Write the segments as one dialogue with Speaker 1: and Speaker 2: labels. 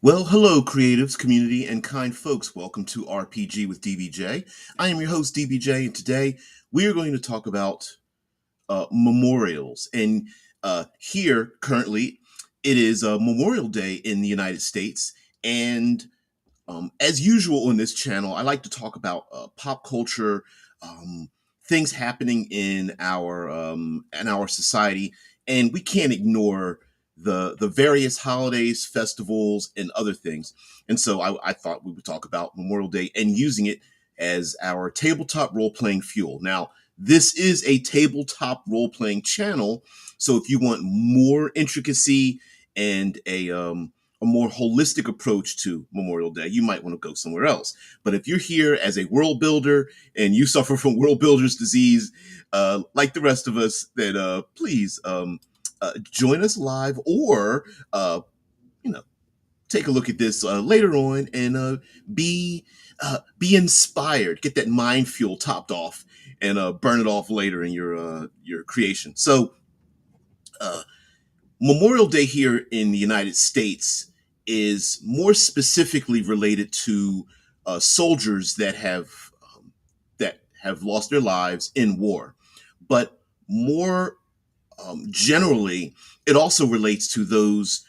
Speaker 1: Well, hello, creatives, community, and kind folks. Welcome to RPG with DBJ. I am your host, DBJ, and today we are going to talk about memorials. And here, currently, it is Memorial Day in the United States. And as usual on this channel, I like to talk about pop culture, um, things happening in our society, and we can't ignore the various holidays, festivals, and other things. And so I thought we would talk about Memorial Day and using it as our tabletop role playing fuel. Now, this is a tabletop role playing channel, so if you want more intricacy and a more holistic approach to Memorial Day, you might want to go somewhere else. But if you're here as a world builder and you suffer from world builder's disease, like the rest of us, then please join us live or, you know, take a look at this later on and be inspired. Get that mind fuel topped off and burn it off later in your creation. So, uh, Memorial Day here in the United States is more specifically related to soldiers that have lost their lives in war, but more generally, it also relates to those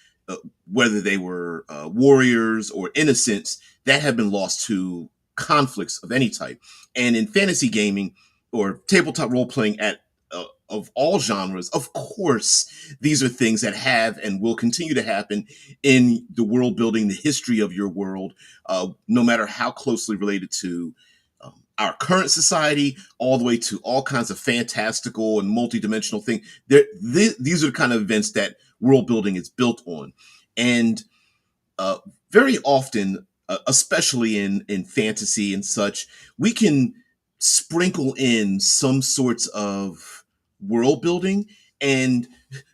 Speaker 1: whether they were warriors or innocents that have been lost to conflicts of any type. And in fantasy gaming or tabletop role playing of all genres, of course, these are things that have and will continue to happen in the world building, the history of your world, no matter how closely related to our current society, all the way to all kinds of fantastical and multidimensional things. These are the kind of events that world building is built on, and uh, very often, especially in fantasy and such, we can sprinkle in some sorts of world building. And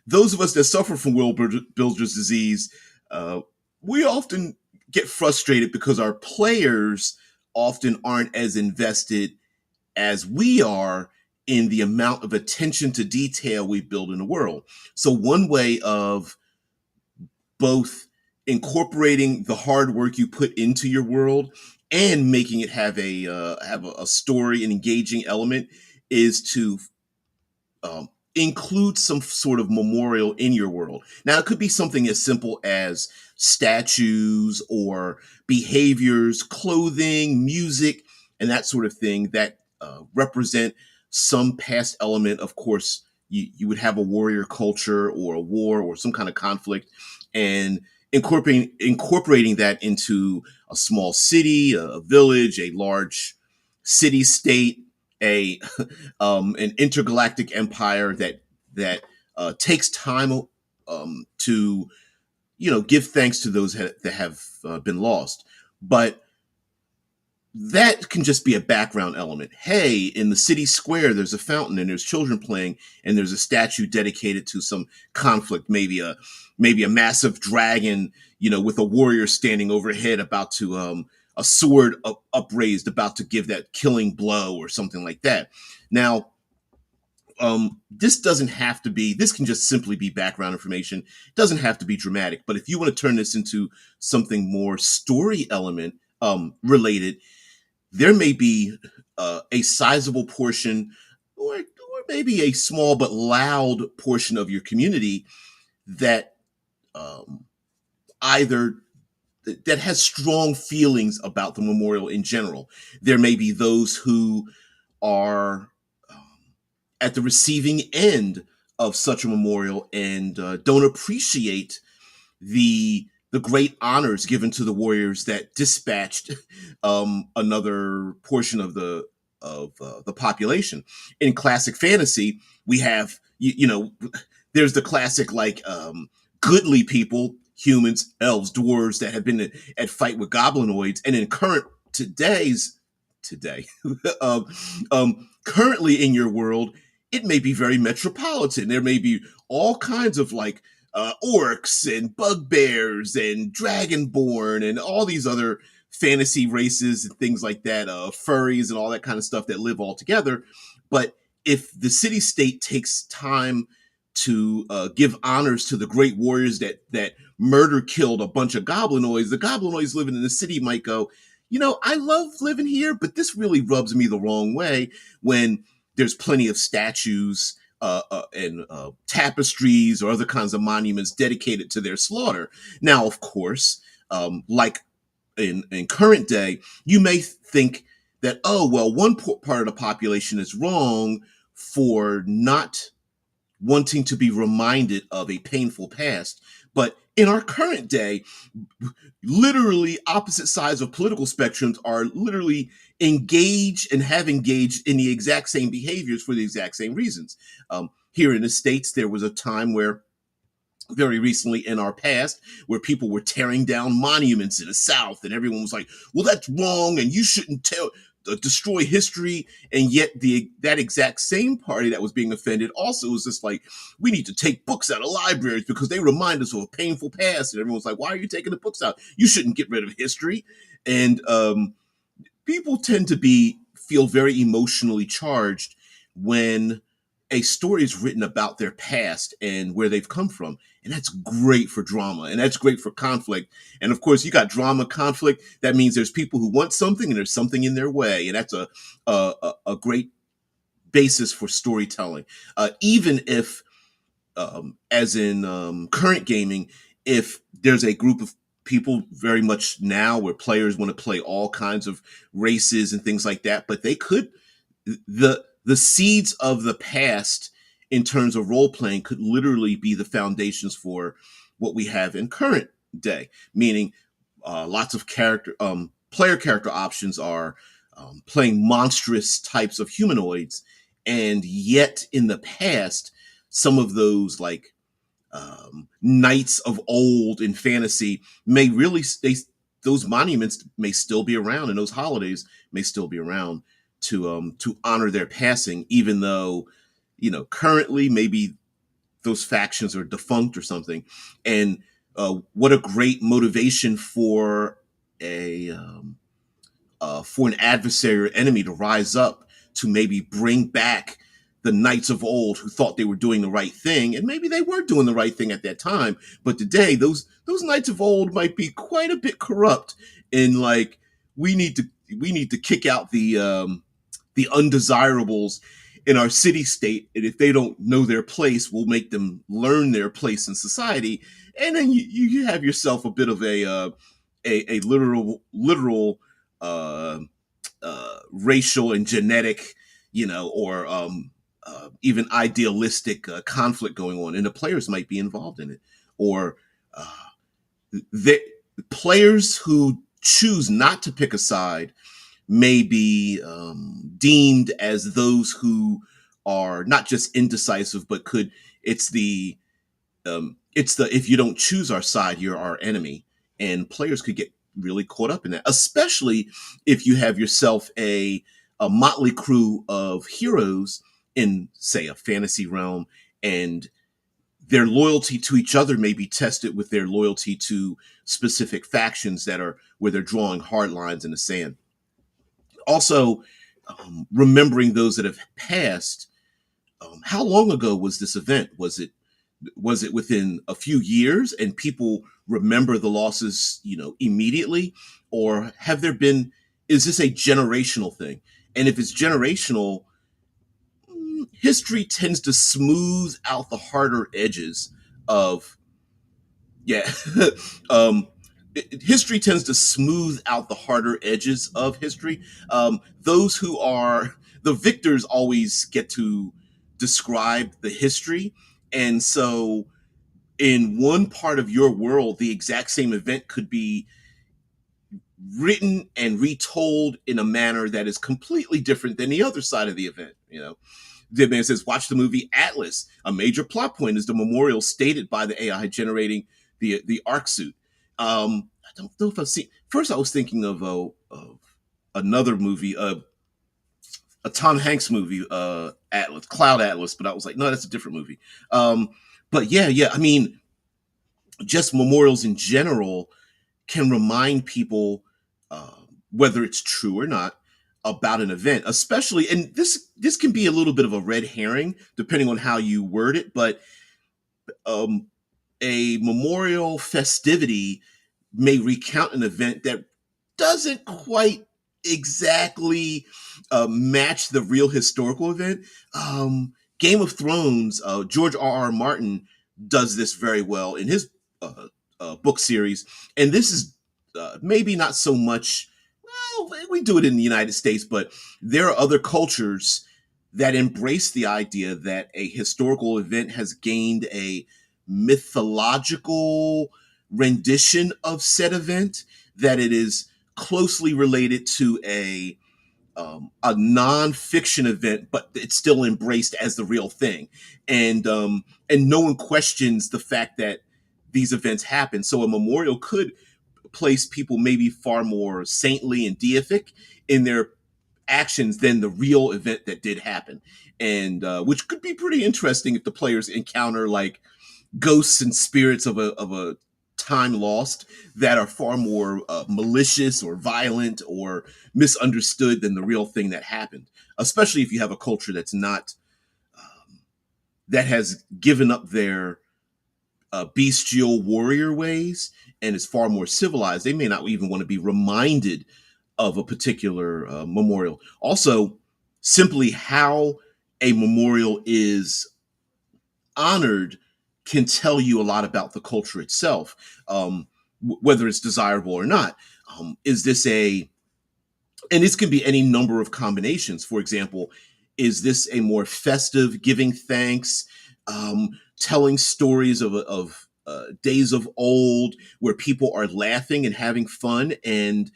Speaker 1: those of us that suffer from builder's disease, uh, we often get frustrated because our players often aren't as invested as we are in the amount of attention to detail we build in the world. So one way of both incorporating the hard work you put into your world and making it have a story and engaging element is to include some sort of memorial in your world. Now, it could be something as simple as statues or behaviors, clothing, music, and that sort of thing that represent some past element. Of course, you would have a warrior culture or a war or some kind of conflict, and incorporating that into a small city, a village, a large city state, a an intergalactic empire that takes time to give thanks to those that have been lost. But that can just be a background element. Hey, in the city square, there's a fountain and there's children playing, and there's a statue dedicated to some conflict, maybe a massive dragon, with a warrior standing overhead, about to a sword upraised, about to give that killing blow or something like that. Now, this doesn't have to be. This can just simply be background information. It doesn't have to be dramatic. But if you want to turn this into something more story element related, there may be a sizable portion, or maybe a small but loud portion of your community that um, either that has strong feelings about the memorial in general. There may be those who are at the receiving end of such a memorial and don't appreciate the great honors given to the warriors that dispatched another portion of the population. In classic fantasy, we have there's the classic like goodly people, humans, elves, dwarves that have been at fight with goblinoids, and in current today's today, um, currently in your world, it may be very metropolitan. There may be all kinds of like orcs and bugbears and dragonborn and all these other fantasy races and things like that, furries and all that kind of stuff that live all together. But if the city state takes time to give honors to the great warriors that murder killed a bunch of goblinoids. The goblinoids living in the city might go, I love living here, but this really rubs me the wrong way when there's plenty of statues and tapestries or other kinds of monuments dedicated to their slaughter. Now, of course, like in current day, you may think that, oh, well, one part of the population is wrong for not wanting to be reminded of a painful past. But in our current day, literally opposite sides of political spectrums are literally engaged and have engaged in the exact same behaviors for the exact same reasons. Here in the States, there was a time where very recently in our past where people were tearing down monuments in the South, and everyone was like, well, that's wrong and you shouldn't destroy history. And yet that exact same party that was being offended also was just like, we need to take books out of libraries because they remind us of a painful past. And everyone's like, why are you taking the books out? You shouldn't get rid of history. And people tend to feel very emotionally charged when a story is written about their past and where they've come from. And that's great for drama, and that's great for conflict. And of course, you got drama, conflict. That means there's people who want something and there's something in their way. And that's a great basis for storytelling. Even if, as in current gaming, if there's a group of people very much now where players want to play all kinds of races and things like that, but they could, the seeds of the past in terms of role playing could literally be the foundations for what we have in current day, meaning lots of player character options are playing monstrous types of humanoids. And yet in the past, some of those like knights of old in fantasy may really those monuments may still be around, and those holidays may still be around to honor their passing, even though currently maybe those factions are defunct or something. And what a great motivation for an adversary or enemy to rise up to maybe bring back the knights of old who thought they were doing the right thing, and maybe they were doing the right thing at that time, but today those knights of old might be quite a bit corrupt, and like we need to kick out the undesirables in our city state, and if they don't know their place, we'll make them learn their place in society, and then you have yourself a bit of a literal uh, racial and genetic, or even idealistic conflict going on, and the players might be involved in it, or the players who choose not to pick a side may be deemed as those who are not just indecisive, but it's the if you don't choose our side, you're our enemy, and players could get really caught up in that, especially if you have yourself a motley crew of heroes in, say, a fantasy realm, and their loyalty to each other may be tested with their loyalty to specific factions that are where they're drawing hard lines in the sand. Also, remembering those that have passed. How long ago was this event? Was it within a few years and people remember the losses, immediately, or is this a generational thing? And if it's generational, history tends to smooth out the harder edges of, yeah. um, History tends to smooth out the harder edges of history. Those who are the victors always get to describe the history. And so, in one part of your world, the exact same event could be written and retold in a manner that is completely different than the other side of the event. The man says, watch the movie Atlas. A major plot point is the memorial stated by the AI generating the arc suit. I don't know if I've seen. First, I was thinking of another movie, a Tom Hanks movie, Atlas, Cloud Atlas, but I was like, no, that's a different movie. But yeah. I mean, just memorials in general can remind people, whether it's true or not, about an event, especially, and this can be a little bit of a red herring depending on how you word it, but um, a memorial festivity may recount an event that doesn't quite exactly match the real historical event. Game of Thrones, George R. R. Martin does this very well in his uh, book series, and this is maybe not so much. Well, we do it in the United States, but there are other cultures that embrace the idea that a historical event has gained a mythological rendition of said event, that it is closely related to a non-fiction event, but it's still embraced as the real thing, and no one questions the fact that these events happen. So a memorial could place people maybe far more saintly and deific in their actions than the real event that did happen, and which could be pretty interesting if the players encounter like ghosts and spirits of a time lost that are far more malicious or violent or misunderstood than the real thing that happened. Especially if you have a culture that's not that has given up their bestial warrior ways and is far more civilized, they may not even want to be reminded of a particular memorial. Also, simply how a memorial is honored can tell you a lot about the culture itself, whether it's desirable or not. Is this a, and this can be any number of combinations. For example, is this a more festive, giving thanks, telling stories of days of old where people are laughing and having fun and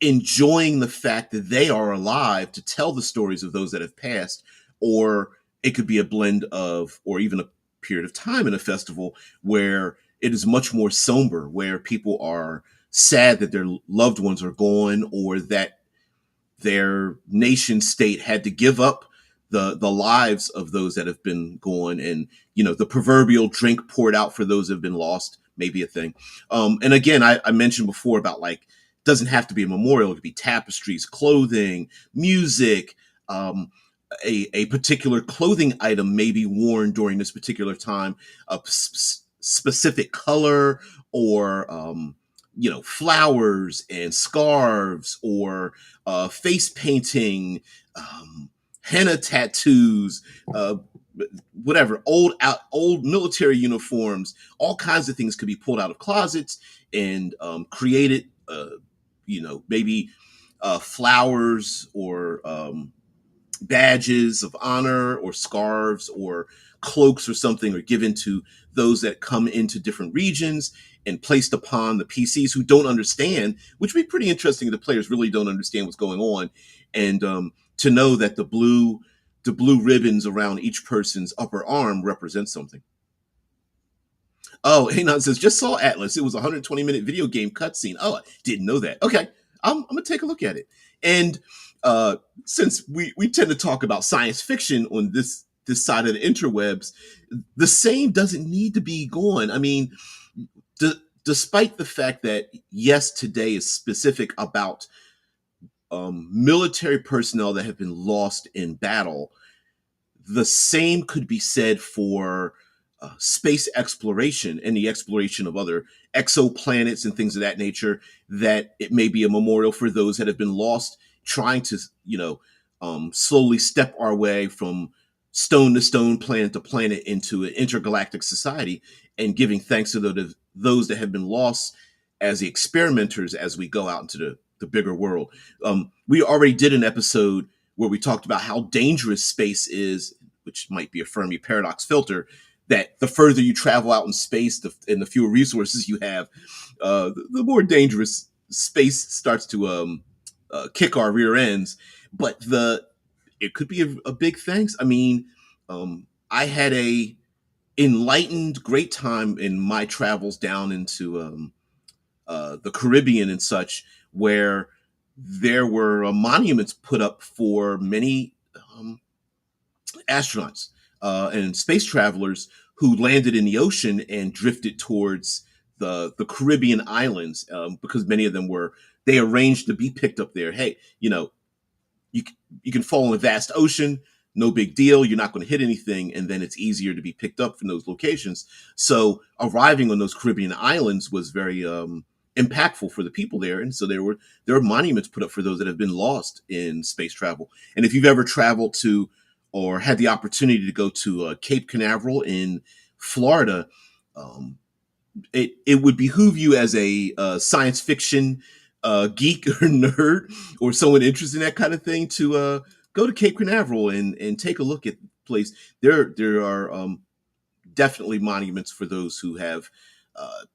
Speaker 1: enjoying the fact that they are alive to tell the stories of those that have passed? Or it could be a blend of, or even a period of time in a festival where it is much more somber, where people are sad that their loved ones are gone, or that their nation state had to give up the lives of those that have been gone, and the proverbial drink poured out for those that have been lost may be a thing. And again, I mentioned before about, like, doesn't have to be a memorial. It could be tapestries, clothing, music. A particular clothing item may be worn during this particular time, a specific color, or flowers and scarves, or face painting, henna tattoos, uh, whatever, old military uniforms. All kinds of things could be pulled out of closets and created. Maybe flowers, or badges of honor, or scarves, or cloaks, or something are given to those that come into different regions and placed upon the PCs who don't understand, which would be pretty interesting if the players really don't understand what's going on. And to know that the blue ribbons around each person's upper arm represent something. Oh, Anon says, just saw Atlas. It was a 120-minute video game cutscene. Oh, I didn't know that. Okay, I'm going to take a look at it. And since we tend to talk about science fiction on this side of the interwebs, the same doesn't need to be gone. I mean, despite the fact that, yes, today is specific about military personnel that have been lost in battle, the same could be said for space exploration and the exploration of other exoplanets and things of that nature, that it may be a memorial for those that have been lost, trying to, slowly step our way from stone to stone, planet to planet, into an intergalactic society, and giving thanks to those that have been lost as the experimenters as we go out into the bigger world. We already did an episode where we talked about how dangerous space is, which might be a Fermi paradox filter, that the further you travel out in space, and the fewer resources you have, the more dangerous space starts to kick our rear ends. But it could be a big thanks. I mean, I had a enlightened great time in my travels down into the Caribbean and such, where there were monuments put up for many astronauts and space travelers who landed in the ocean and drifted towards the Caribbean islands, because many of them they arranged to be picked up there. Hey, you you can fall in a vast ocean. no big deal. You're not going to hit anything, and then it's easier to be picked up from those locations. So arriving on those Caribbean islands was very impactful for the people there, and so there were monuments put up for those that have been lost in space travel. And if you've ever traveled to or had the opportunity to go to Cape Canaveral in Florida, um, it would behoove you as a science fiction geek or nerd or someone interested in that kind of thing to go to Cape Canaveral and take a look at the place. There are definitely monuments for those who have uh,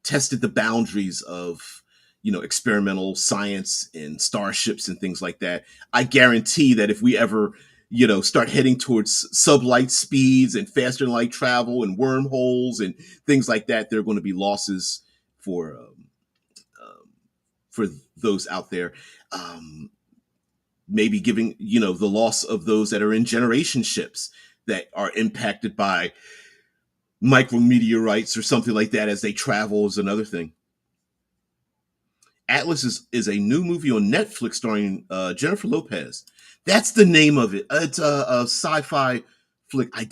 Speaker 1: tested the boundaries of experimental science and starships and things like that. I guarantee that if we ever start heading towards sublight speeds and faster than light travel and wormholes and things like that, there are going to be losses for um, for those out there. Um, Maybe giving the loss of those that are in generation ships that are impacted by micrometeorites or something like that as they travel is another thing. Atlas is a new movie on Netflix starring Jennifer Lopez. That's the name of it. It's a sci-fi flick. I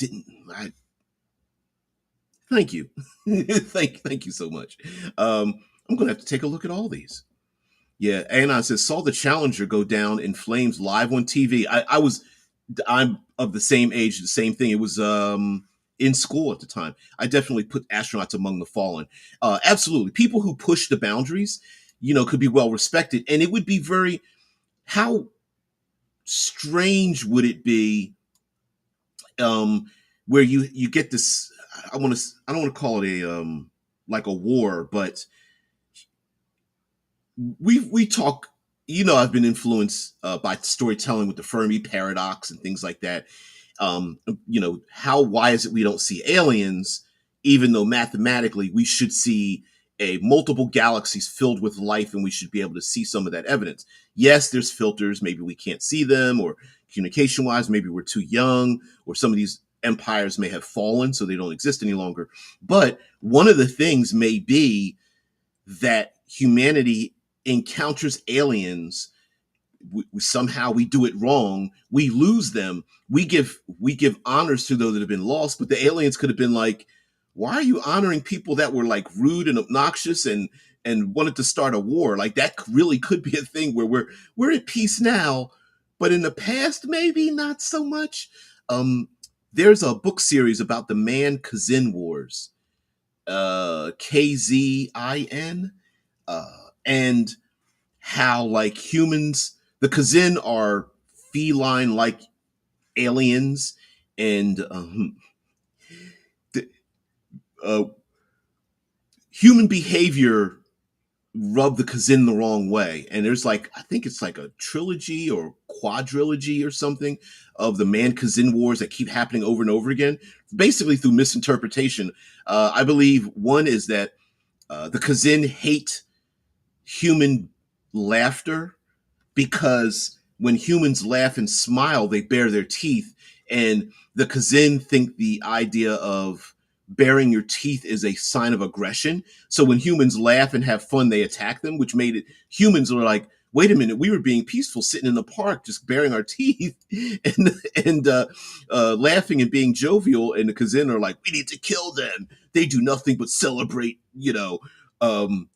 Speaker 1: thank you, thank you so much. I'm gonna have to take a look at all these. Yeah, Anon says saw the Challenger go down in flames live on TV. I'm of the same age, the same thing. It was in school at the time. I definitely put astronauts among the fallen. Absolutely, people who push the boundaries, could be well respected, and it would be very. How strange would it be, um, where you get this? I don't want to call it a like a war, but we talk. I've been influenced by storytelling with the Fermi paradox and things like that. Why is it we don't see aliens, even though mathematically we should see a multiple galaxies filled with life, and we should be able to see some of that evidence. Yes, there's filters. Maybe we can't see them, or communication wise, maybe we're too young, or some of these empires may have fallen, so they don't exist any longer. But one of the things may be that humanity encounters aliens. Somehow we do it wrong, we lose them, we give honors to those that have been lost, but the aliens could have been like, why are you honoring people that were like rude and obnoxious and wanted to start a war? Like that really could be a thing where we're at peace now, but in the past maybe not so much. There's a book series about the Man Kazin Wars, Kzin, and how like humans, the Kazin are feline like aliens, and the, uh, human behavior rubbed the Kazin the wrong way. And there's like, I think it's like a trilogy or quadrilogy or something of the Man Kazin Wars that keep happening over and over again, basically through misinterpretation. I believe one is that the Kazin hate human laughter because when humans laugh and smile, they bare their teeth. And the Kazin think the idea of baring your teeth is a sign of aggression. So when humans laugh and have fun, they attack them, which made it humans were like, wait a minute, we were being peaceful sitting in the park, just baring our teeth and laughing and being jovial. And the Kazin are like, we need to kill them. They do nothing but celebrate,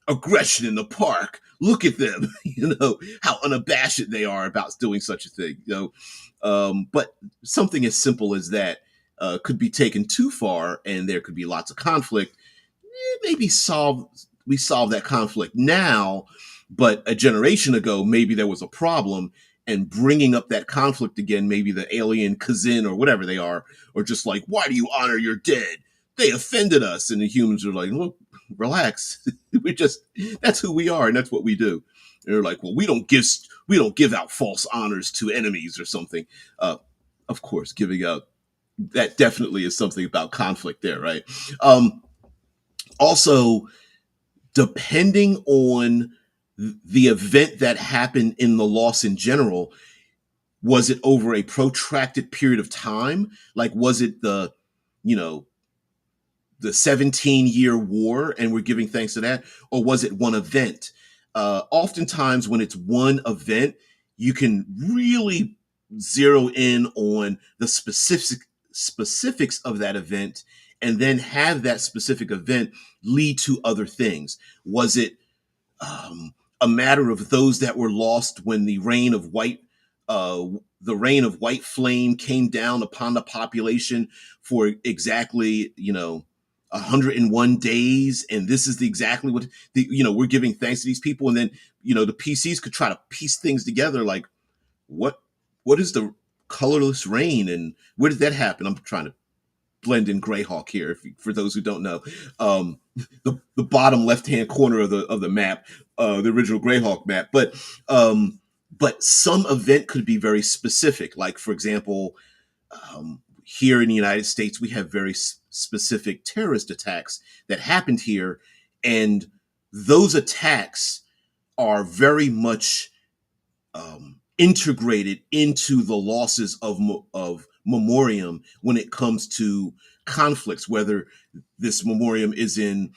Speaker 1: aggression in the park. Look at them, how unabashed they are about doing such a thing. But something as simple as that could be taken too far, and there could be lots of conflict. Maybe we solve that conflict now, but a generation ago, maybe there was a problem, and bringing up that conflict again, maybe the alien Kazin or whatever they are just like, why do you honor your dead? They offended us, and the humans are like, look, relax. we just That's who we are, and that's what we do. And they're like, well, we don't give out false honors to enemies or something. Of course, giving out that definitely is something about conflict there, right? Also, depending on the event that happened in the loss in general, was it over a protracted period of time? Like, was it you know, the 17-year war and we're giving thanks to that, or was it one event? Oftentimes when it's one event, you can really zero in on the specifics of that event, and then have that specific event lead to other things. Was it a matter of those that were lost when uh, the rain of white flame came down upon the population for exactly 101 days, and this is the exactly what we're giving thanks to these people, and then the PCs could try to piece things together, like what what is the colorless rain, and where did that happen? I'm trying to blend in Greyhawk here, for those who don't know. The bottom left hand corner of the map, the original Greyhawk map. But some event could be very specific. Like, for example, here in the United States, we have very specific terrorist attacks that happened here, and those attacks are very much integrated into the losses of memoriam when it comes to conflicts. Whether this memoriam is in,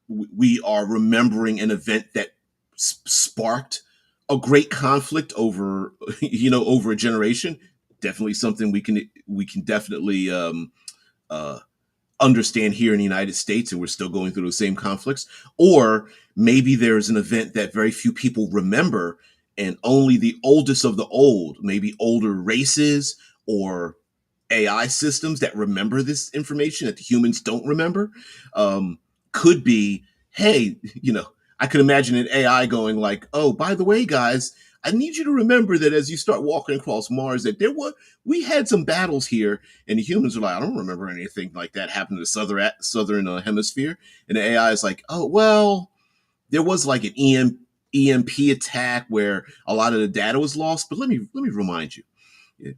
Speaker 1: we are remembering an event that sparked a great conflict over over a generation. Definitely something we can definitely uh, understand here in the United States, and we're still going through the same conflicts. Or maybe there's an event that very few people remember, and only the oldest of the old, maybe older races or AI systems that remember this information that the humans don't remember. Um, could be, hey, I could imagine an AI going like, "Oh, by the way, guys, I need you to remember that as you start walking across Mars, that we had some battles here," and the humans are like, "I don't remember anything like that happened to the southern hemisphere," and the AI is like, "Oh, well, there was like an EMP attack where a lot of the data was lost, but let me remind you." Yeah.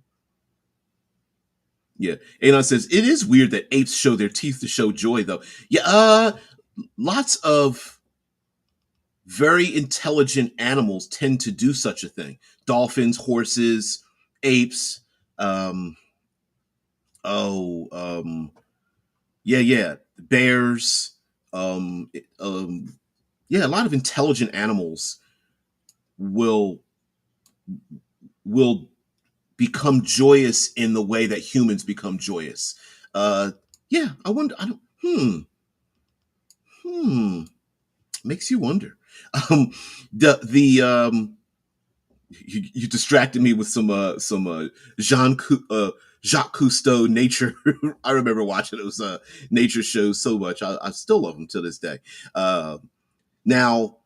Speaker 1: Yeah. Anon says, "It is weird that apes show their teeth to show joy, though." Yeah, lots of very intelligent animals tend to do such a thing. Dolphins, horses, apes. Um, oh, yeah, bears. Yeah, a lot of intelligent animals will will become joyous in the way that humans become joyous. Uh, yeah, I wonder. I don't. Hmm. Makes you wonder. Um, the you distracted me with some Jacques Cousteau nature. I remember watching those nature shows so much. I still love them to this day. Uh, Now,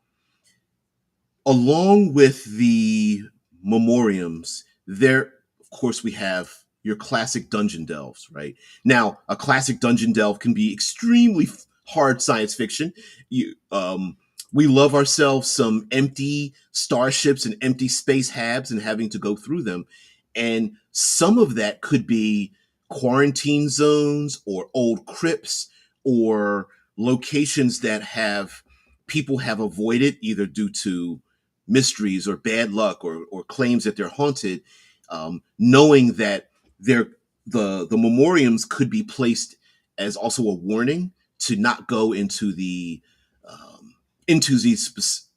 Speaker 1: along with the memoriams, there, of course, we have your classic dungeon delves, right? Now, a classic dungeon delve can be extremely hard science fiction. We love ourselves some empty starships and empty space habs and having to go through them. And some of that could be quarantine zones or old crypts or locations that have people have avoided either due to mysteries or bad luck or claims that they're haunted, knowing that they're the memoriams could be placed as also a warning to not go into these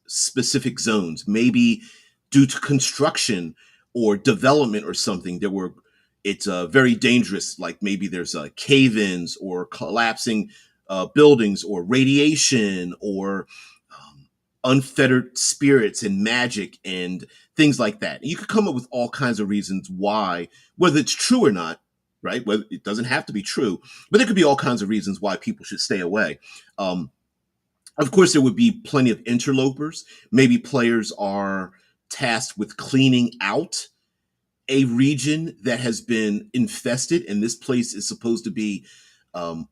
Speaker 1: specific zones. Maybe due to construction or development or something, it's very dangerous. Like maybe there's cave-ins or collapsing buildings or radiation or unfettered spirits and magic and things like that. You could come up with all kinds of reasons why, whether it's true or not, right? Whether it doesn't have to be true, but there could be all kinds of reasons why people should stay away. Um, of course, there would be plenty of interlopers. Maybe players are tasked with cleaning out a region that has been infested, and this place is supposed to be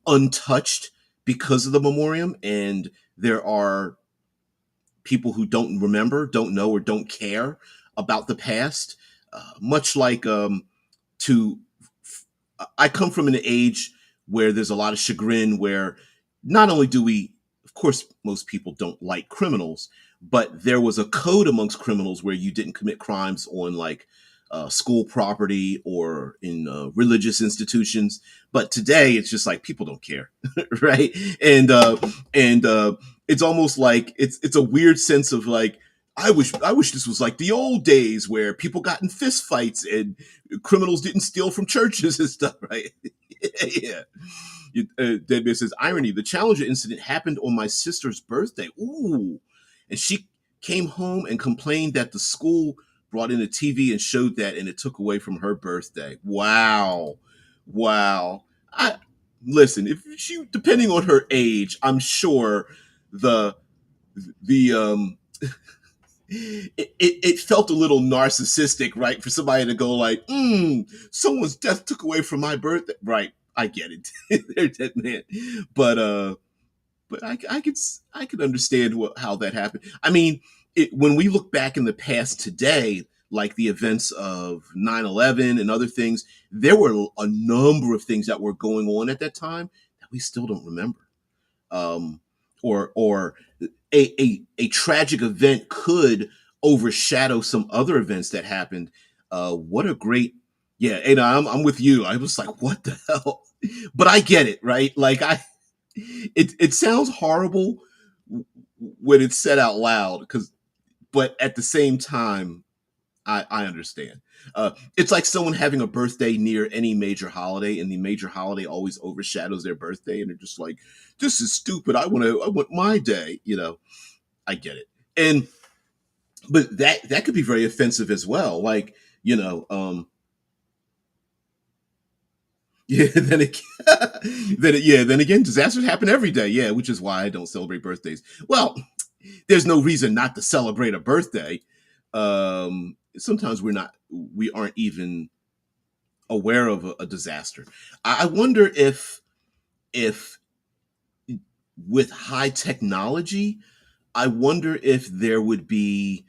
Speaker 1: untouched because of the memoriam, and there are people who don't remember, don't know, or don't care about the past. Much like to, I come from an age where there's a lot of chagrin, where not only do we, of course, most people don't like criminals, but there was a code amongst criminals where you didn't commit crimes on like school property or in religious institutions. But today it's just like people don't care, right? And it's almost like it's a weird sense of like, I wish this was like the old days where people got in fist fights and criminals didn't steal from churches and stuff, right? Yeah. Deadbear says, irony, the Challenger incident happened on my sister's birthday. Ooh. And she came home and complained that the school brought in a TV and showed that, and it took away from her birthday. Wow. Wow. I listen, if she, depending on her age, I'm sure the the it felt a little narcissistic, right? For somebody to go like, someone's death took away from my birthday. Right. I get it. They're dead man. But I could understand how that happened. I mean, when we look back in the past today, like the events of 9/11 and other things, there were a number of things that were going on at that time that we still don't remember. Or a tragic event could overshadow some other events that happened. What a great, yeah, and I'm with you. I was like, what the hell? But I get it, right? Like it sounds horrible when it's said out loud, but at the same time, I understand. It's like someone having a birthday near any major holiday, and the major holiday always overshadows their birthday, and they're just like, "This is stupid. I want my day." I get it, and but that could be very offensive as well. Like, yeah. Then again, disasters happen every day. Yeah, which is why I don't celebrate birthdays. Well, there's no reason not to celebrate a birthday. Sometimes we aren't even aware of a disaster. I wonder if with high technology, I wonder if there would be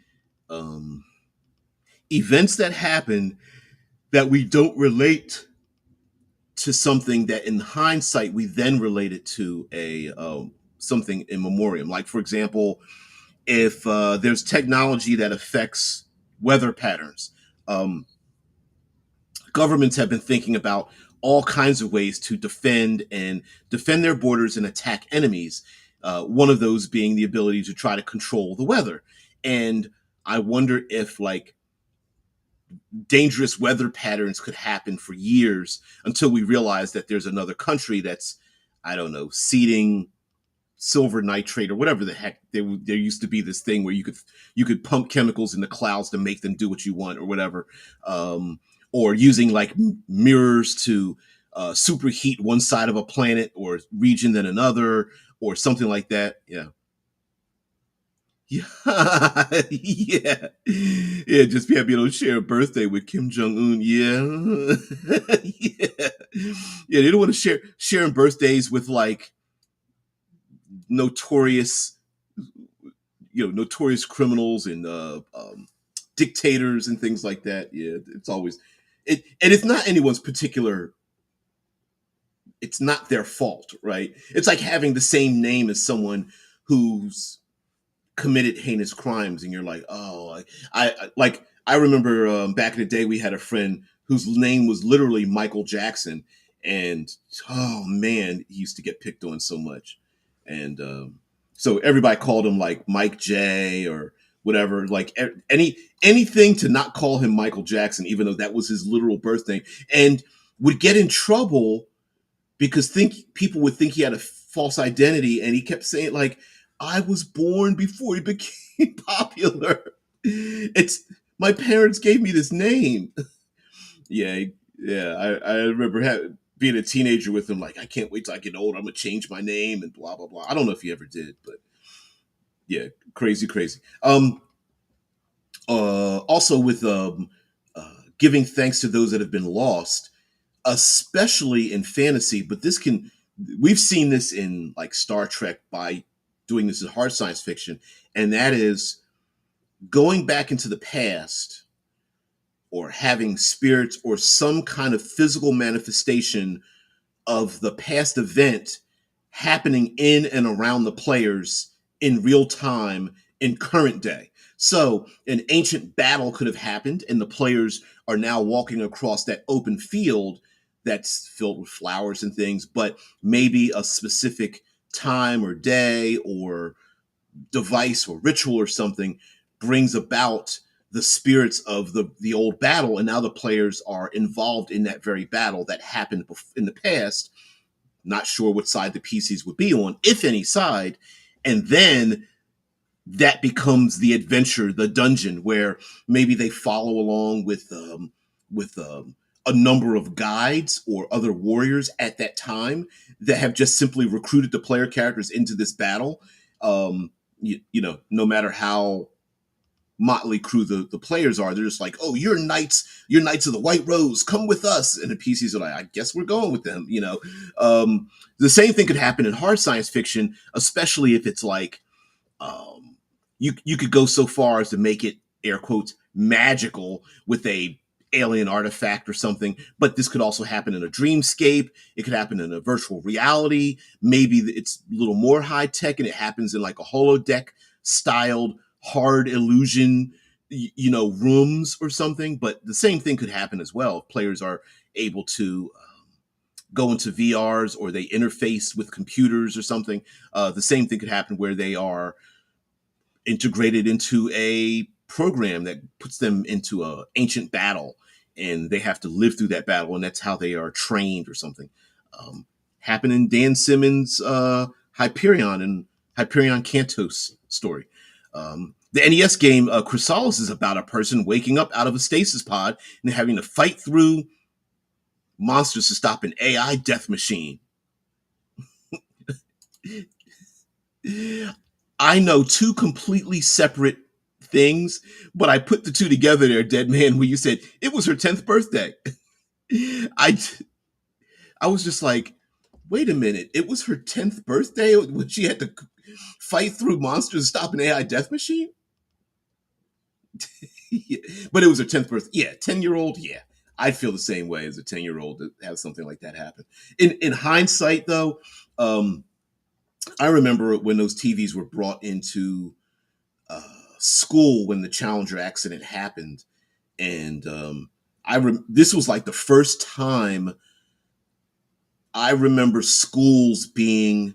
Speaker 1: um, events that happen that we don't relate to something that, in hindsight, we then relate it to a something in memoriam. Like, for example, if there's technology that affects weather patterns. Governments have been thinking about all kinds of ways to defend their borders and attack enemies. One of those being the ability to try to control the weather. And I wonder if like dangerous weather patterns could happen for years until we realize that there's another country that's, I don't know, seeding silver nitrate or whatever the heck. There used to be this thing where you could pump chemicals in the clouds to make them do what you want or whatever, or using like mirrors to superheat one side of a planet or region than another or something like that. Yeah. Yeah, yeah, yeah. Just being able to share a birthday with Kim Jong Un. Yeah, yeah, yeah. They don't want to sharing birthdays with like notorious notorious criminals and dictators and things like that. Yeah, it's always it, and it's not anyone's particular. It's not their fault, right? It's like having the same name as someone who's committed heinous crimes, and you're like, oh, I remember back in the day we had a friend whose name was literally Michael Jackson, and oh man, he used to get picked on so much, and so everybody called him like Mike J or whatever, like anything to not call him Michael Jackson, even though that was his literal birth name, and would get in trouble because think people would think he had a false identity, and he kept saying like, I was born before he became popular. It's my parents gave me this name. Yeah, yeah. I remember being a teenager with him. Like, I can't wait till I get old. I'm gonna change my name and blah blah blah. I don't know if he ever did, but yeah, crazy, crazy. Also with giving thanks to those that have been lost, especially in fantasy. But we've seen this in like Star Trek by doing this in hard science fiction, and that is going back into the past or having spirits or some kind of physical manifestation of the past event happening in and around the players in real time in current day. So an ancient battle could have happened, and the players are now walking across that open field that's filled with flowers and things, but maybe a specific time or day or device or ritual or something brings about the spirits of the old battle, and now the players are involved in that very battle that happened in the past. Not sure what side the PCs would be on, if any side, and then that becomes the adventure, the dungeon, where maybe they follow along with a number of guides or other warriors at that time that have just simply recruited the player characters into this battle. No matter how motley crew the players are, they're just like, oh, you're knights of the White Rose, come with us. And the PCs are like, I guess we're going with them. The same thing could happen in hard science fiction, especially if it's like, you could go so far as to make it, air quotes, magical with a alien artifact or something. But this could also happen in a dreamscape. It could happen in a virtual reality. Maybe it's a little more high tech and it happens in like a holodeck styled hard illusion, rooms or something. But the same thing could happen as well. Players are able to go into VRs or they interface with computers or something. The same thing could happen where they are integrated into a program that puts them into a ancient battle and they have to live through that battle, and that's how they are trained or something. Happened in Dan Simmons' Hyperion and Hyperion Cantos story. The NES game Chrysalis is about a person waking up out of a stasis pod and having to fight through monsters to stop an AI death machine. I know two completely separate things, but I put the two together there, Dead Man, when you said it was her 10th birthday. I was just like, wait a minute, it was her 10th birthday when she had to fight through monsters to stop an AI death machine? Yeah, but it was her 10th birthday. Yeah, 10-year-old, yeah. I'd feel the same way as a 10-year-old to have something like that happen. In hindsight, though, I remember when those TVs were brought into school when the Challenger accident happened, and this was like the first time I remember schools being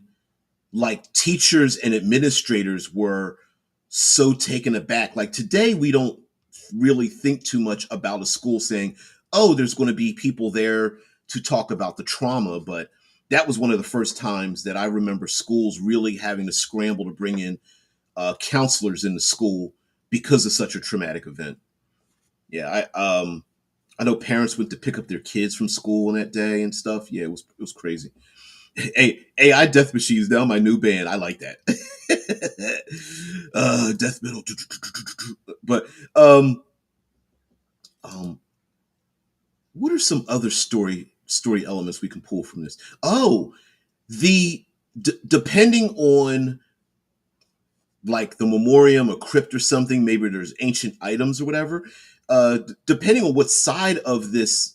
Speaker 1: like, teachers and administrators were so taken aback. Like today, we don't really think too much about a school saying, "Oh, there's going to be people there to talk about the trauma," but that was one of the first times that I remember schools really having to scramble to bring in counselors in the school because of such a traumatic event. Yeah, I know parents went to pick up their kids from school on that day and stuff. Yeah, it was crazy. Hey, AI Death Machines, now my new band. I like that. Death metal. But um, what are some other story elements we can pull from this? Oh, the depending on like the memoriam, a crypt or something, maybe there's ancient items or whatever. Depending on what side of this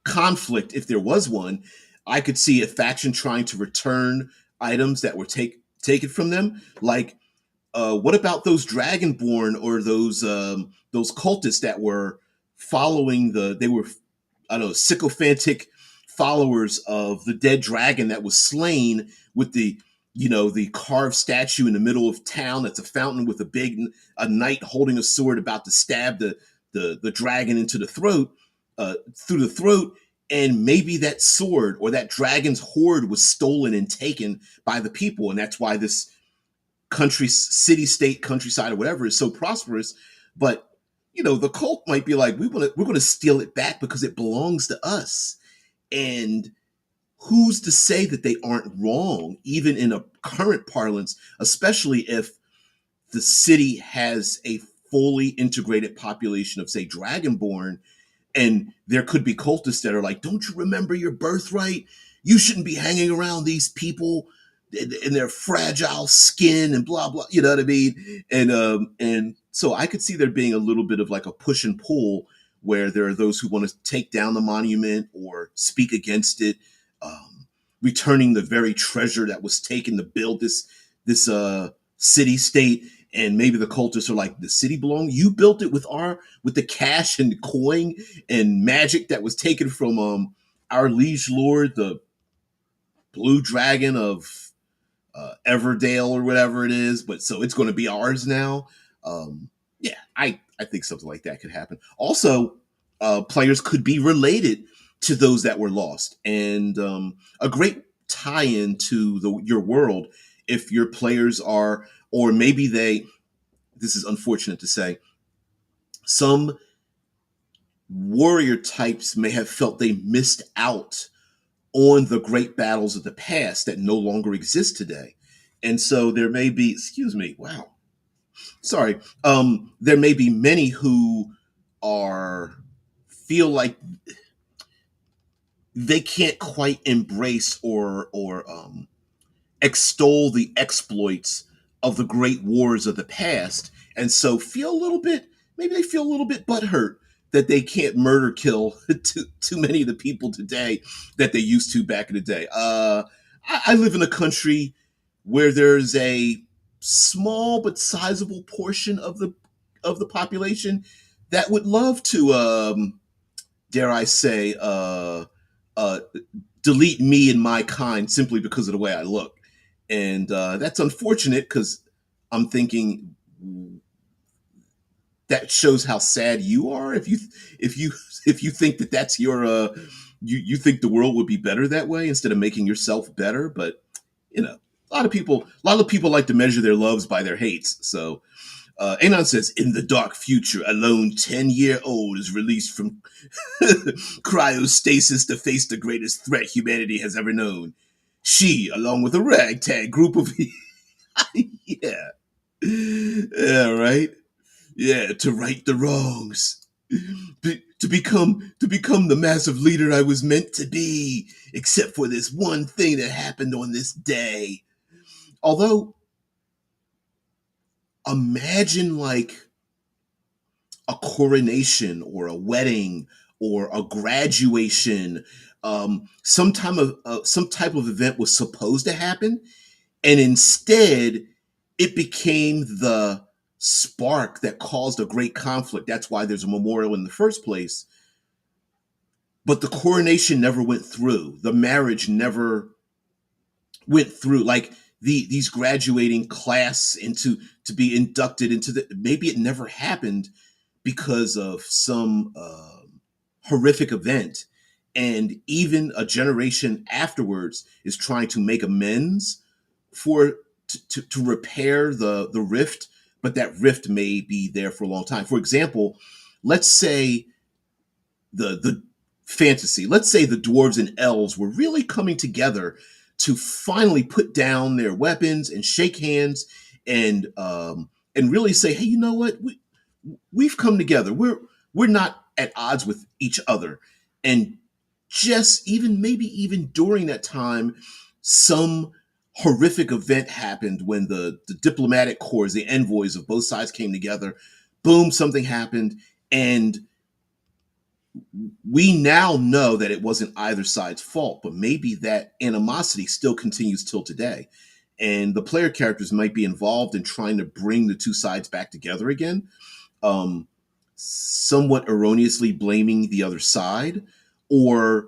Speaker 1: conflict, if there was one, I could see a faction trying to return items that were taken from them. Like, what about those Dragonborn or those cultists that were following they were, I don't know, sycophantic followers of the dead dragon that was slain with the carved statue in the middle of town. That's a fountain with a knight holding a sword about to stab the dragon into the throat, through the throat. And maybe that sword or that dragon's hoard was stolen and taken by the people, and that's why this country, city, state, countryside, or whatever is so prosperous. But the cult might be like, we're going to steal it back because it belongs to us. And who's to say that they aren't wrong, even in a current parlance, especially if the city has a fully integrated population of, say, Dragonborn, and there could be cultists that are like, don't you remember your birthright? You shouldn't be hanging around these people in their fragile skin and blah blah. You know what I mean? And so I could see there being a little bit of like a push and pull where there are those who want to take down the monument or speak against it, returning the very treasure that was taken to build this city state. And maybe the cultists are like, the city belongs. You built it with the cash and coin and magic that was taken from our liege lord, the blue dragon of Everdale or whatever it is. But so it's going to be ours now. Yeah, I think something like that could happen. Also, players could be related to those that were lost, and a great tie-in to your world if your players are, or maybe they. This is unfortunate to say. Some warrior types may have felt they missed out on the great battles of the past that no longer exist today. And so there may be, excuse me, wow, sorry, there may be many who are feel like they can't quite embrace or extol the exploits of the great wars of the past, and so feel a little bit, maybe they feel a little bit butthurt that they can't murder kill too many of the people today that they used to back in the day. I live in a country where there's a small but sizable portion of the population that would love to, dare I say, uh, delete me and my kind simply because of the way I look, and that's unfortunate because I'm thinking that shows how sad you are if you if you think that that's your you think the world would be better that way instead of making yourself better. But you know, a lot of people like to measure their loves by their hates. So Anon says, in the dark future, a lone 10-year-old is released from cryostasis to face the greatest threat humanity has ever known. She, along with a ragtag group of yeah, yeah, right, yeah, to right the wrongs, to become the massive leader I was meant to be. Except for this one thing that happened on this day. Although, imagine like a coronation or a wedding or a graduation, some type of event was supposed to happen, and instead it became the spark that caused a great conflict. That's why there's a memorial in the first place. But the coronation never went through. The marriage never went through. Like these graduating class into to be inducted into the, maybe it never happened because of some horrific event, and even a generation afterwards is trying to make amends for to repair the rift, but that rift may be there for a long time. For example, let's say the fantasy, let's say the dwarves and elves were really coming together to finally put down their weapons and shake hands and really say, hey, you know what, we've come together. We're not at odds with each other. And just even maybe even during that time, some horrific event happened when the diplomatic corps, the envoys of both sides came together. Boom, something happened. And we now know that it wasn't either side's fault, but maybe that animosity still continues till today. And the player characters might be involved in trying to bring the two sides back together again, um, somewhat erroneously blaming the other side, or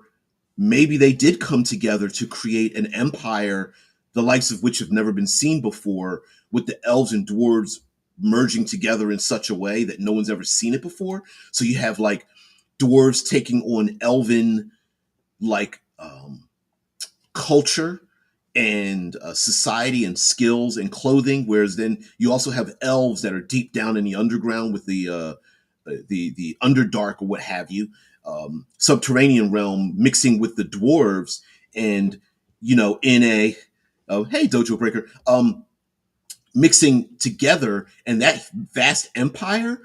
Speaker 1: maybe they did come together to create an empire, the likes of which have never been seen before, with the elves and dwarves merging together in such a way that no one's ever seen it before. So you have like dwarves taking on elven like culture and society and skills and clothing, whereas then you also have elves that are deep down in the underground with the underdark or what have you, subterranean realm mixing with the dwarves, and you know, in a hey dojo breaker, mixing together, and that vast empire,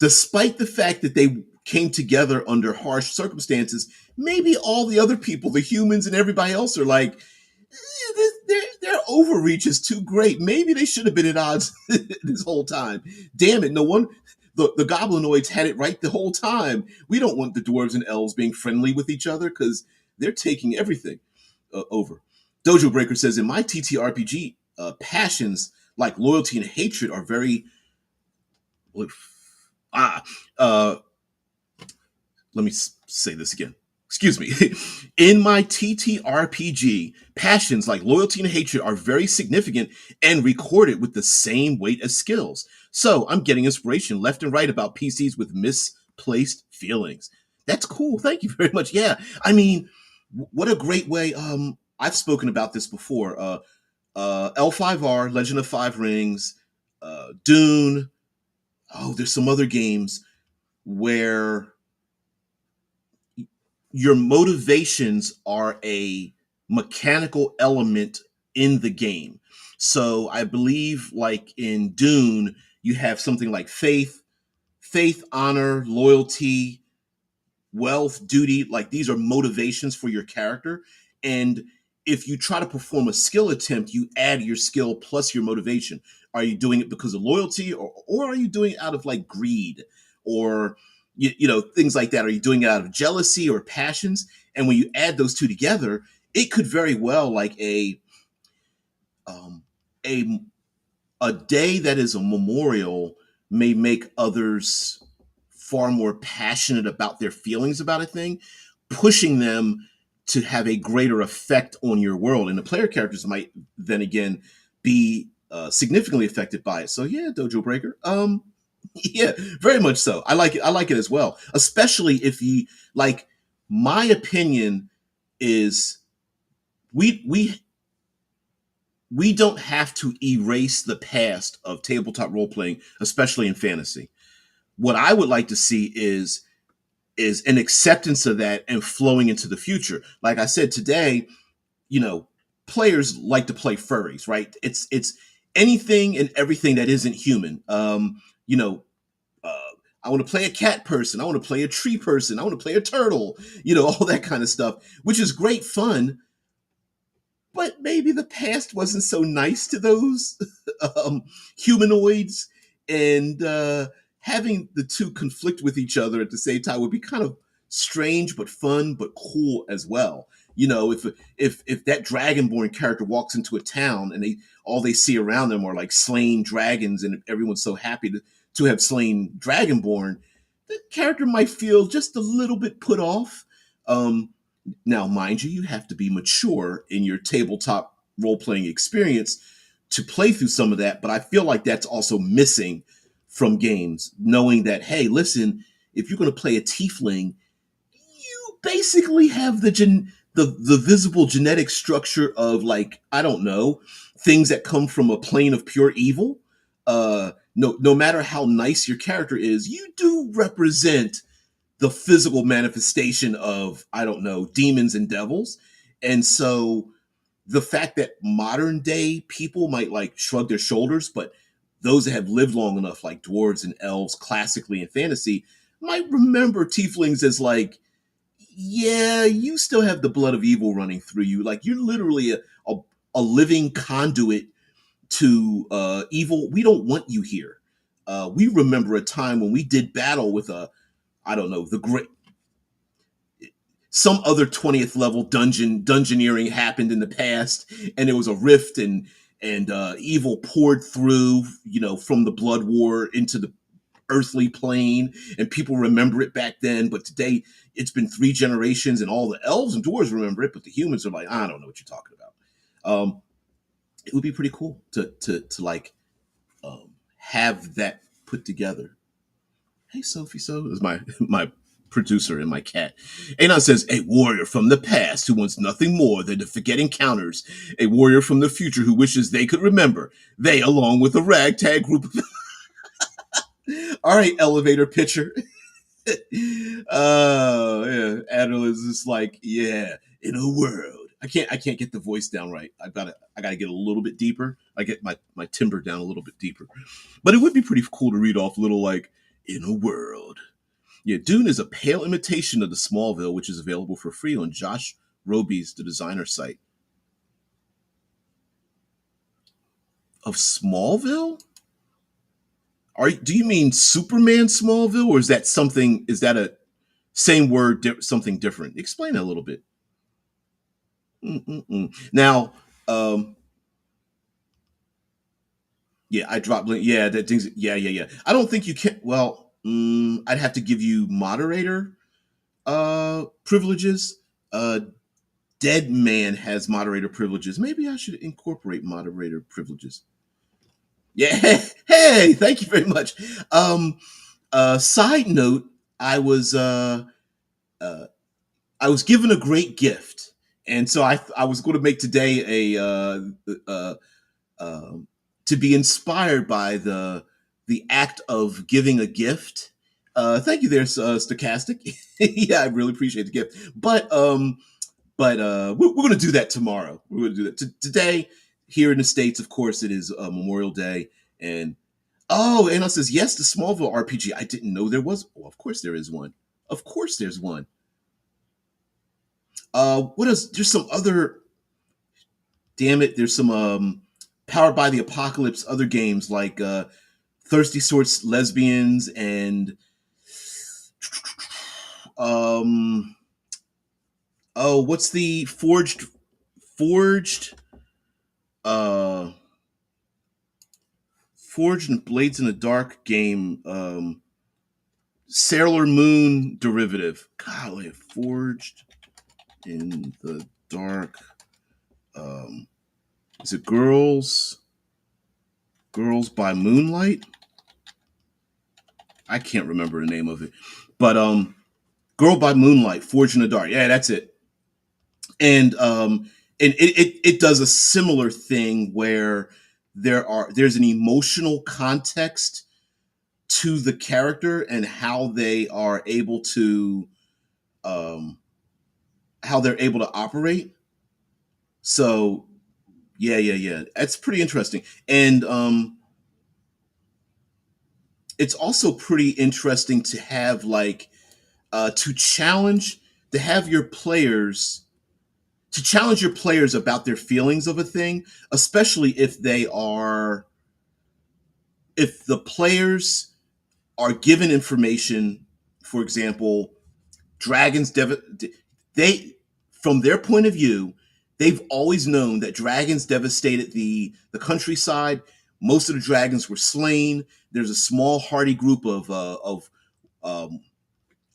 Speaker 1: despite the fact that they came together under harsh circumstances, maybe all the other people, the humans and everybody else, are like, their overreach is too great. Maybe they should have been at odds this whole time. Damn it! No one. The goblinoids had it right the whole time. We don't want the dwarves and elves being friendly with each other because they're taking everything over. Dojo Breaker says, in my TTRPG, passions like loyalty and hatred are very ah. Uh, Let me say this again. excuse me, in my TTRPG, passions like loyalty and hatred are very significant and recorded with the same weight as skills. So I'm getting inspiration left and right about PCs with misplaced feelings. That's cool. Thank you very much. Yeah, I mean, what a great way. I've spoken about this before. L5R, Legend of Five Rings, Dune. Oh, there's some other games where your motivations are a mechanical element in the game. So I believe, like in Dune, you have something like faith, honor, loyalty, wealth, duty. Like these are motivations for your character. And if you try to perform a skill attempt, you add your skill plus your motivation. Are you doing it because of loyalty, or are you doing it out of like greed or things like that? Are you doing it out of jealousy or passions? And when you add those two together, it could very well like um, a a day that is a memorial may make others far more passionate about their feelings about a thing, pushing them to have a greater effect on your world. And the player characters might then again be significantly affected by it. So yeah, Dojo Breaker. Yeah, very much so. I like it. I like it as well, especially if you like. My opinion is we we don't have to erase the past of tabletop role playing, especially in fantasy. What I would like to see is an acceptance of that and flowing into the future. Like I said today, you know, players like to play furries, right? It's anything and everything that isn't human. You know, uh, I want to play a cat person. I want to play a tree person. I want to play a turtle. All that kind of stuff, which is great fun, but maybe the past wasn't so nice to those humanoids, and having the two conflict with each other at the same time would be kind of strange but fun but cool as well. If that dragonborn character walks into a town and they see around them are like slain dragons, and everyone's so happy to have slain dragonborn, the character might feel just a little bit put off. Now, mind you, you have to be mature in your tabletop role playing experience to play through some of that. But I feel like that's also missing from games, knowing that, hey, listen, if you're going to play a tiefling, you basically have the visible genetic structure of, like, I don't know, things that come from a plane of pure evil. No matter how nice your character is, you do represent the physical manifestation of, I don't know, demons and devils. And so the fact that modern day people might like shrug their shoulders, but those that have lived long enough, like dwarves and elves classically in fantasy, might remember tieflings as like, yeah, you still have the blood of evil running through you. Like you're literally a living conduit to evil. We don't want you here. We remember a time when we did battle with I don't know, the great some other 20th level dungeoneering happened in the past, and there was a rift, and evil poured through, from the blood war into the earthly plane, and people remember it back then. But today it's been 3 generations, and all the elves and dwarves remember it, but the humans are like, I don't know what you're talking about. It would be pretty cool to like have that put together. Hey, Sophie, so is my producer and my cat. Anon says, a warrior from the past who wants nothing more than to forget encounters. A warrior from the future who wishes they could remember. They, along with a ragtag group of... All right, elevator pitcher. Yeah. Adderall is just like, yeah, in a world. I can't get the voice down right. I gotta get a little bit deeper. I get my timbre down a little bit deeper. But it would be pretty cool to read off a little like, in a world. Yeah, Dune is a pale imitation of the Smallville, which is available for free on Josh Roby's The Designer site. Of Smallville? Do you mean Superman Smallville, or is that something? Is that a same word, something different? Explain that a little bit. Mm-mm-mm. Now, yeah, I dropped link. Yeah, that things. Yeah, yeah, yeah. I don't think you can. Well, I'd have to give you moderator. privileges. Dead man has moderator privileges. Maybe I should incorporate moderator privileges. Yeah. Hey, thank you very much. Um, Side note, I was uh, uh, I was given a great gift, and so I was going to make today a uh, um, to be inspired by the act of giving a gift. Thank you there, Stochastic. Yeah, I really appreciate the gift. But we're going to do that tomorrow. We're going to do that today here in the states. Of course, it is Memorial Day, and oh, Anna says yes, the Smallville RPG. I didn't know there was. Oh, of course there is one. Of course there's one. What else? There's some other. Damn it! There's some Powered by the Apocalypse other games like Thirsty Sorts Lesbians and um oh, what's the forged uh Forged and Blades in the Dark game, Sailor Moon derivative. Golly, Forged in the Dark. Um, is it Girls by Moonlight? I can't remember the name of it, but Girl by Moonlight, Forged in the Dark. Yeah, that's it. And it does a similar thing where there's an emotional context to the character and how they are able to um how they're able to operate. So yeah, that's pretty interesting. And it's also pretty interesting to have like to challenge to have your players to challenge your players about their feelings of a thing, especially if the players are given information. For example, dragons they from their point of view, they've always known that dragons devastated the countryside. Most of the dragons were slain. There's a small hardy group of um,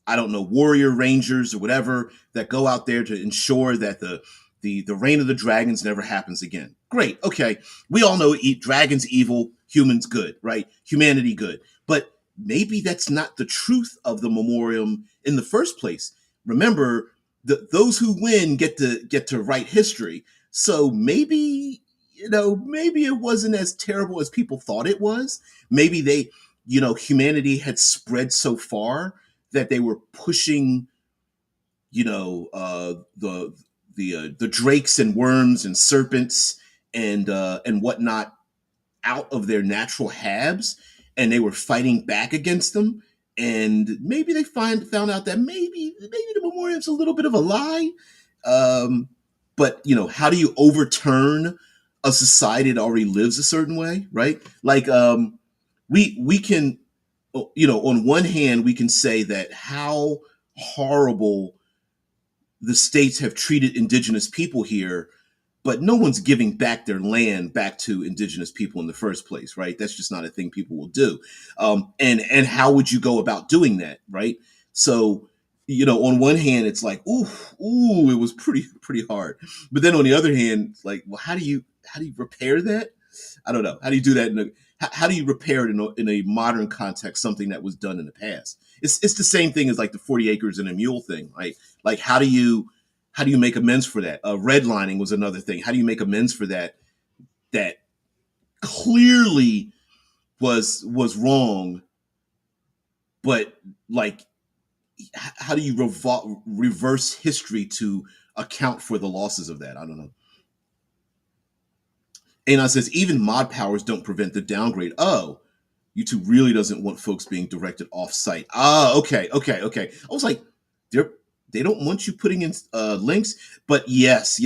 Speaker 1: I don't know, warrior rangers or whatever that go out there to ensure that the reign of the dragons never happens again. Great. Okay. We all know dragons evil, humans good, right? Humanity good. But maybe that's not the truth of the memoriam in the first place. Remember, those who win get to write history. So maybe maybe it wasn't as terrible as people thought it was. Maybe humanity had spread so far that they were pushing, the drakes and worms and serpents and whatnot out of their natural habs, and they were fighting back against them. And maybe they found out that maybe the memoriam's a little bit of a lie. Um, but how do you overturn a society that already lives a certain way, right? Like we can on one hand, we can say that how horrible the states have treated indigenous people here, but no one's giving back their land back to indigenous people in the first place, right? That's just not a thing people will do. And how would you go about doing that, right? So, on one hand, it's like, ooh, it was pretty hard. But then on the other hand, it's like, well, how do you repair that? I don't know. How do you do that how do you repair it in a modern context, something that was done in the past? It's the same thing as like the 40 acres and a mule thing, right? Like how do you make amends for that? Redlining was another thing. How do you make amends for that? That clearly was wrong, but like, how do you reverse history to account for the losses of that? I don't know. Anon says even mod powers don't prevent the downgrade. Oh, YouTube really doesn't want folks being directed off site. Ah, okay. I was like, they don't want you putting in links, but yes,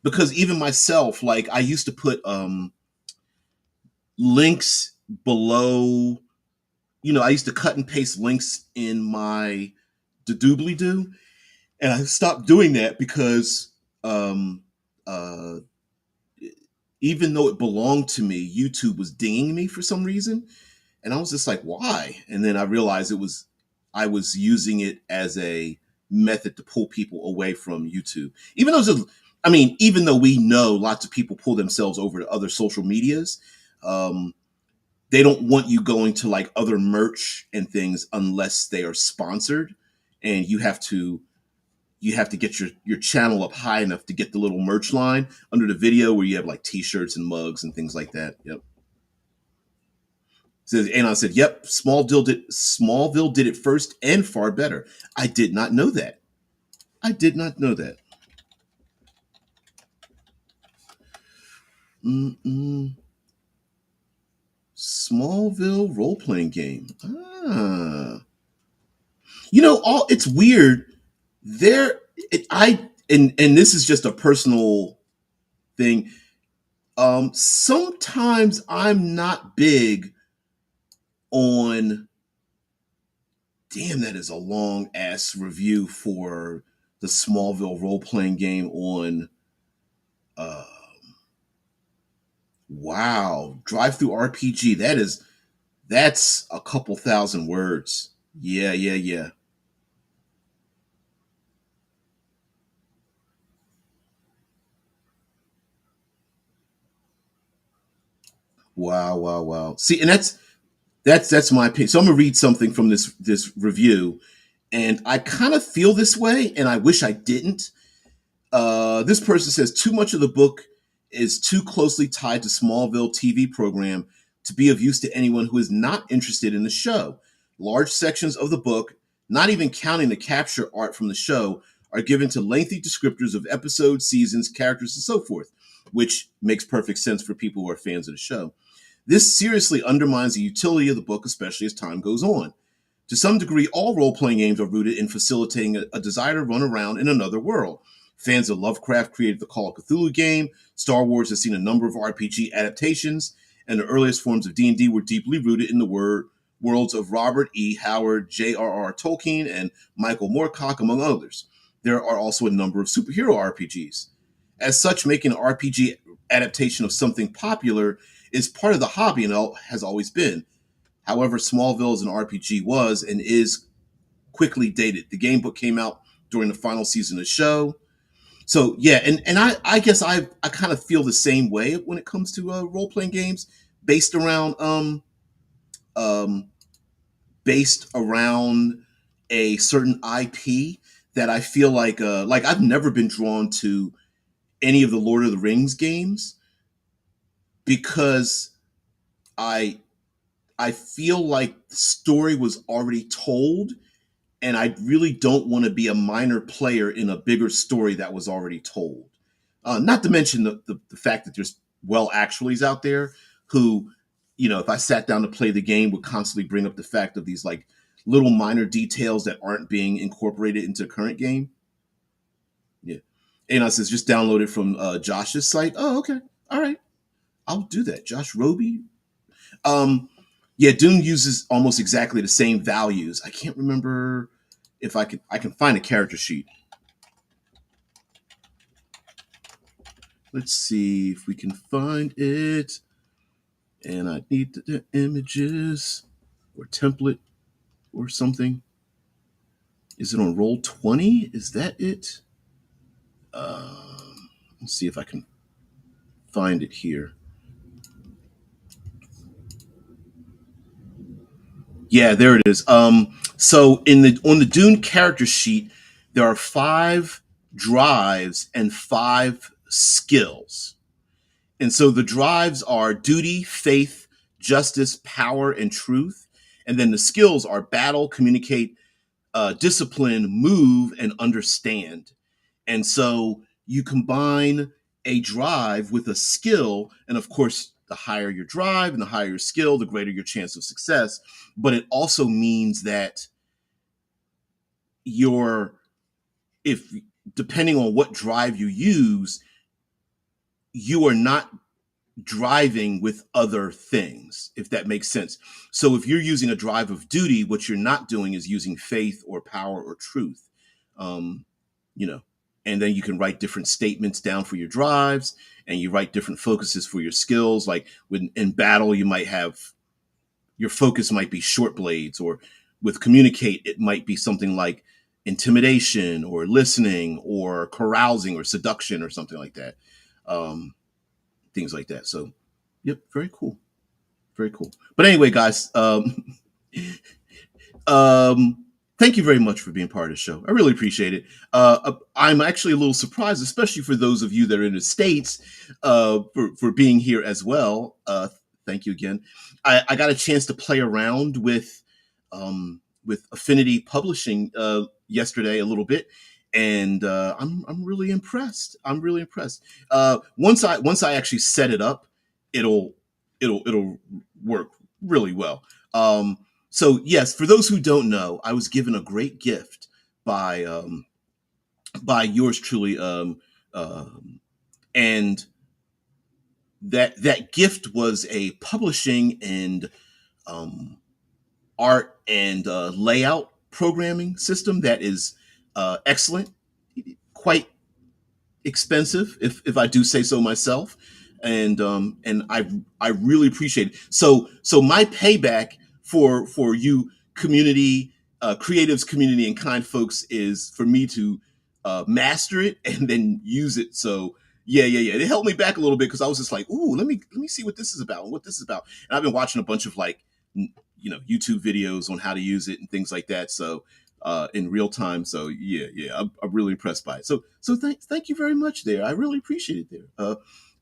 Speaker 1: because even myself, like I used to put links below. I used to cut and paste links in my doobly doo, and I stopped doing that because um, uh, even though it belonged to me, YouTube was dinging me for some reason. And I was just like, why? And then I realized I was using it as a method to pull people away from YouTube. Even though, I mean, even though we know lots of people pull themselves over to other social medias, um, they don't want you going to like other merch and things unless they are sponsored, and you have to get your channel up high enough to get the little merch line under the video where you have like t-shirts and mugs and things like that. Yep. Says Anon said, "Yep, Smallville did it first and far better." I did not know that. I did not know that. Mm-mm. Smallville role playing game. Ah, all it's weird. There, and this is just a personal thing. Sometimes I'm not big on. Damn, that is a long ass review for the Smallville role playing game on. Uh, wow, Drive Through RPG. That's a couple thousand words. Yeah, yeah, yeah. Wow, wow, wow. See, and that's my opinion. So I'm gonna read something from this review, and I kind of feel this way, and I wish I didn't. This person says too much of the book is too closely tied to Smallville TV program to be of use to anyone who is not interested in the show. Large sections of the book, not even counting the capture art from the show, are given to lengthy descriptors of episodes, seasons, characters, and so forth, which makes perfect sense for people who are fans of the show. This seriously undermines the utility of the book, especially as time goes on. To some degree, all role playing games are rooted in facilitating a desire to run around in another world. Fans of Lovecraft created the Call of Cthulhu game. Star Wars has seen a number of RPG adaptations, and the earliest forms of D&D were deeply rooted in the worlds of Robert E. Howard, J.R.R. Tolkien, and Michael Moorcock, among others. There are also a number of superhero RPGs. As such, making an RPG adaptation of something popular is part of the hobby and has always been. However, Smallville as an RPG was and is quickly dated. The game book came out during the final season of the show. So yeah, and I guess I kind of feel the same way when it comes to role playing games based around um based around a certain IP that I feel like I've never been drawn to any of the Lord of the Rings games because I I feel like the story was already told, and I really don't want to be a minor player in a bigger story that was already told. Not to mention the fact that there's well actuallys out there who, if I sat down to play the game, would constantly bring up the fact of these like little minor details that aren't being incorporated into the current game. Yeah. And I says just download it from Josh's site. Oh, okay. All right. I'll do that. Josh Roby. Um, yeah, Dune uses almost exactly the same values. I can't remember if I can find a character sheet. Let's see if we can find it. And I need the images or template or something. Is it on roll 20? Is that it? Let's see if I can find it here. Yeah, there it is. So on the Dune character sheet, there are 5 drives and 5 skills. And so the drives are duty, faith, justice, power, and truth. And then the skills are battle, communicate, discipline, move, and understand. And so you combine a drive with a skill, and of course, the higher your drive and the higher your skill, the greater your chance of success. But it also means that your if depending on what drive you use, you are not driving with other things, if that makes sense. So if you're using a drive of duty, what you're not doing is using faith or power or truth. Um, you know, and then you can write different statements down for your drives, and you write different focuses for your skills. Like when in battle, you might have your focus might be short blades, or with communicate, it might be something like intimidation or listening or carousing or seduction or something like that. Um, Things like that. So, yep, very cool. Very cool. But anyway, guys, um, thank you very much for being part of the show. I really appreciate it. I'm actually a little surprised, especially for those of you that are in the States, for being here as well. Thank you again. I got a chance to play around with Affinity Publishing yesterday a little bit, and I'm really impressed. I'm really impressed. Once I actually set it up, it'll it'll work really well. So yes, for those who don't know, I was given a great gift by yours truly, and that gift was a publishing and um, art and layout programming system that is excellent, quite expensive, if I do say so myself, and I really appreciate it. So my payback for you community, creatives, community, and kind folks is for me to master it and then use it. So yeah. It held me back a little bit because I was just like, ooh, let me see what this is about and what this is about. And I've been watching a bunch of like YouTube videos on how to use it and things like that. So in real time. So I'm really impressed by it. So thank you very much there. I really appreciate it there.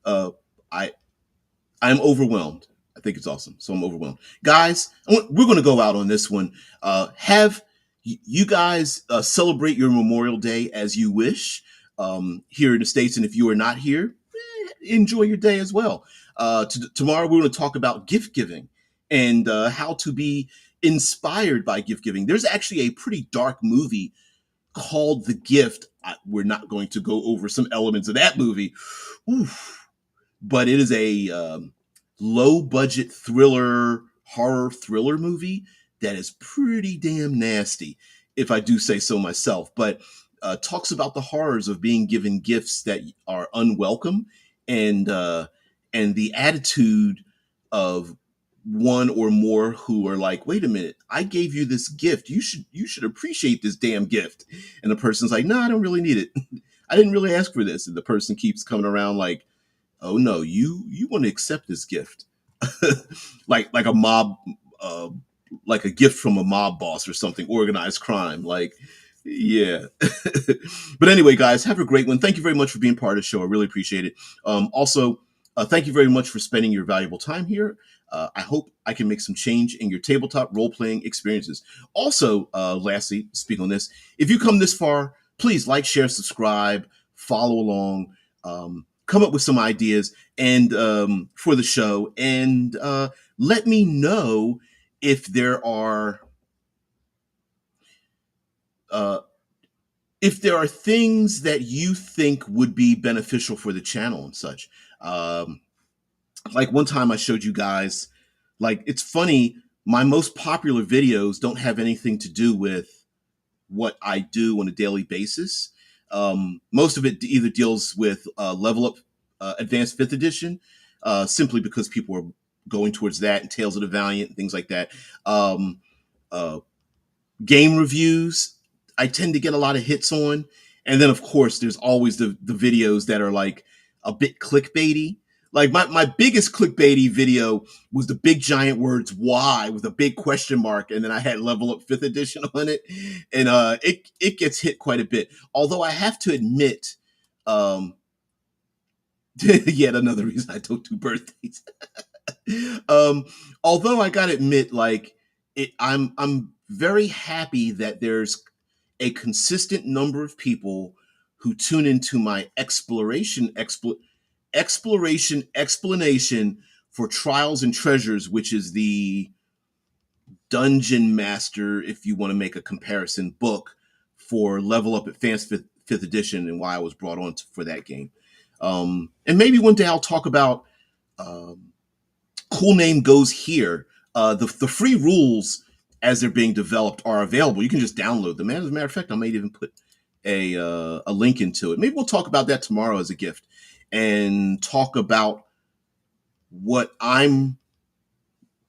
Speaker 1: Uh, I I'm overwhelmed. I think it's awesome. So I'm overwhelmed, guys. We're going to go out on this one. Have you guys celebrate your Memorial Day as you wish here in the States, and if you are not here, enjoy your day as well. Tomorrow we're going to talk about gift giving and how to be inspired by gift giving. There's actually a pretty dark movie called The Gift. We're not going to go over some elements of that movie. Oof. But it is a low budget horror thriller movie that is pretty damn nasty, if I do say so myself. But talks about the horrors of being given gifts that are unwelcome, and the attitude of one or more who are like, wait a minute, I gave you this gift, you should appreciate this damn gift. And the person's like, no, I don't really need it. I didn't really ask for this. And the person keeps coming around like, oh no, you want to accept this gift. Like a mob, uh, like a gift from a mob boss or something, organized crime. Like, yeah. But anyway, guys, have a great one. Thank you very much for being part of the show. I really appreciate it. Also, thank you very much for spending your valuable time here. I hope I can make some change in your tabletop role playing experiences. Also, lastly, speak on this. If you come this far, please like, share, subscribe, follow along. Come up with some ideas and for the show, and let me know if there are uh, things that you think would be beneficial for the channel and such. Um, like one time I showed you guys, like it's funny, my most popular videos don't have anything to do with what I do on a daily basis. Most of it either deals with Level Up Advanced 5th Edition, simply because people are going towards that, and Tales of the Valiant and things like that. Um, uh, Game reviews, I tend to get a lot of hits on. And then, of course, there's always the videos that are like a bit clickbaity. Like my biggest clickbaity video was the big giant words "why" with a big question mark, and then I had Level Up 5th Edition on it, and it gets hit quite a bit. Although I have to admit, um, yet another reason I don't do birthdays. um, Although I gotta admit, like I'm very happy that there's a consistent number of people who tune into my explanation for Trials and Treasures, which is the Dungeon Master, if you want to make a comparison, book for Level Up Advanced 5th Edition, and why I was brought on for that game. And maybe one day I'll talk about um, Cool Name Goes Here. The free rules as they're being developed are available. You can just download them. As a matter of fact, I might even put a link into it. Maybe we'll talk about that tomorrow as a gift, and talk about what I'm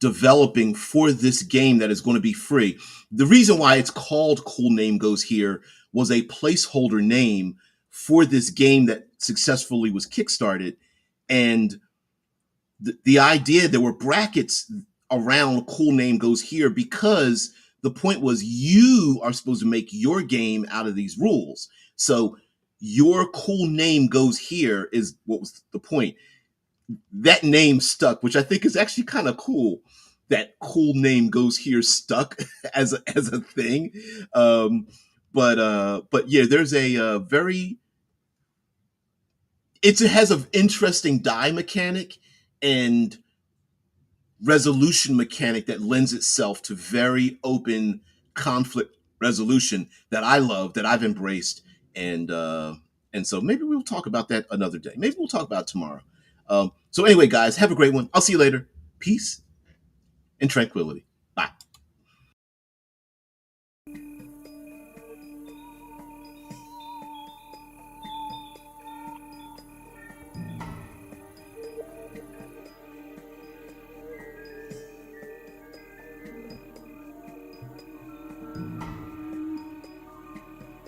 Speaker 1: developing for this game that is going to be free. The reason why it's called Cool Name Goes Here was a placeholder name for this game that successfully was kickstarted. And the idea, there were brackets around Cool Name Goes Here because the point was you are supposed to make your game out of these rules. So your cool name goes here is what was the point. That name stuck, which I think is actually kind of cool. That cool name goes here stuck as a thing. But yeah, there's a very it has an interesting die mechanic and resolution mechanic that lends itself to very open conflict resolution that I love, that I've embraced, and so maybe we'll talk about that another day. Maybe we'll talk about it tomorrow. So anyway, guys, have a great one. I'll see you later. Peace and tranquility.